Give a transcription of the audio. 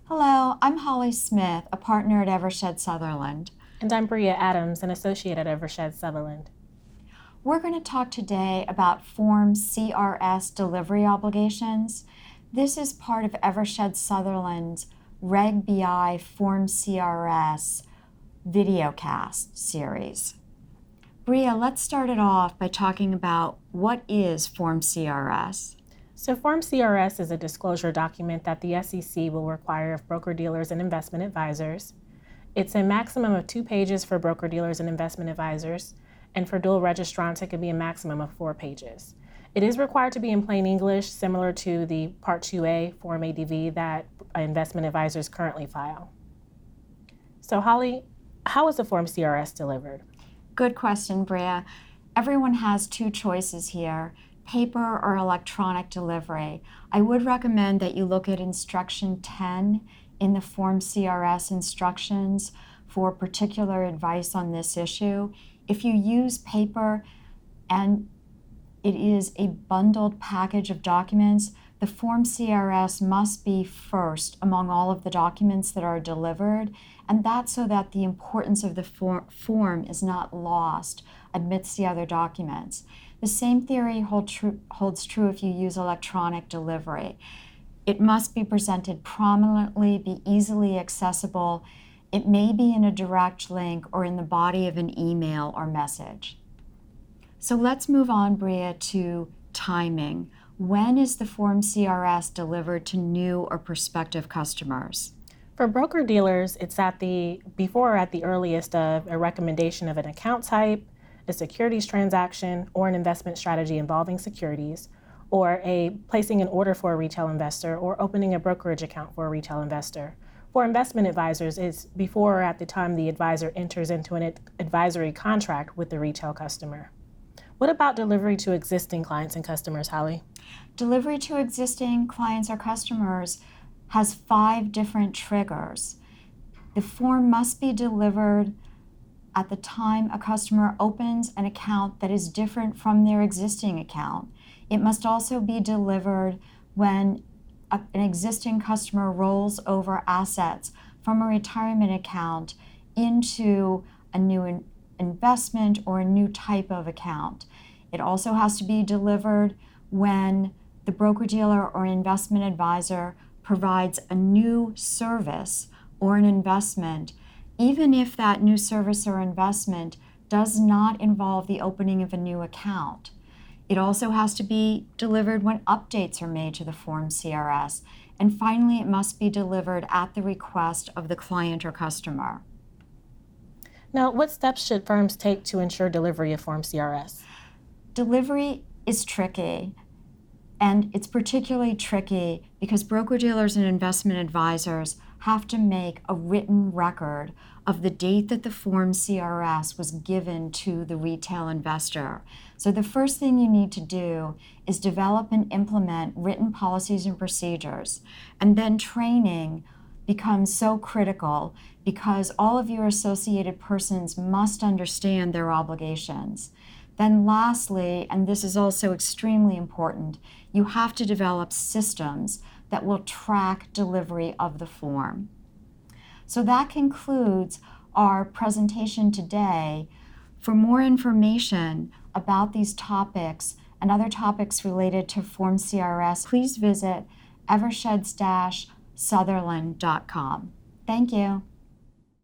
Hello, I'm Holly Smith, a partner at Evershed Sutherland. And I'm Bria Adams, an associate at Evershed Sutherland. We're going to talk today about Form CRS delivery obligations. This is part of Evershed Sutherland's Reg BI Form CRS Videocast series. Bria, let's start it off by talking about what is Form CRS. So Form CRS is a disclosure document that the SEC will require of broker-dealers and investment advisors. It's a maximum of 2 pages for broker-dealers and investment advisors, and for dual registrants, it can be a maximum of 4 pages. It is required to be in plain English, similar to the Part 2A Form ADV that investment advisors currently file. So Holly, how is the Form CRS delivered? Good question, Bria. Everyone has 2 choices here: paper or electronic delivery. I would recommend that you look at instruction 10 in the Form CRS instructions for particular advice on this issue. If you use paper and it is a bundled package of documents, the Form CRS must be first among all of the documents that are delivered, and that's so that the importance of the form is not lost amidst the other documents. The same theory holds true if you use electronic delivery. It must be presented prominently, be easily accessible. It may be in a direct link or in the body of an email or message. So let's move on, Bria, to timing. When is the Form CRS delivered to new or prospective customers? For broker-dealers, it's at the earliest of a recommendation of an account type, a securities transaction, or an investment strategy involving securities, or placing an order for a retail investor, or opening a brokerage account for a retail investor. For investment advisors, it's before or at the time the advisor enters into an advisory contract with the retail customer. What about delivery to existing clients and customers, Holly? Delivery to existing clients or customers has 5 different triggers. The form must be delivered at the time a customer opens an account that is different from their existing account. It must also be delivered when an existing customer rolls over assets from a retirement account into a new investment or a new type of account. It also has to be delivered when the broker-dealer or investment advisor provides a new service or an investment, even if that new service or investment does not involve the opening of a new account. It also has to be delivered when updates are made to the Form CRS. And finally, it must be delivered at the request of the client or customer. Now, what steps should firms take to ensure delivery of Form CRS? Delivery is tricky, and it's particularly tricky because broker-dealers and investment advisors have to make a written record of the date that the Form CRS was given to the retail investor. So the first thing you need to do is develop and implement written policies and procedures. And then training becomes so critical because all of your associated persons must understand their obligations. Then lastly, and this is also extremely important, you have to develop systems that will track delivery of the form. So that concludes our presentation today. For more information about these topics and other topics related to Form CRS, please visit eversheds-sutherland.com. Thank you.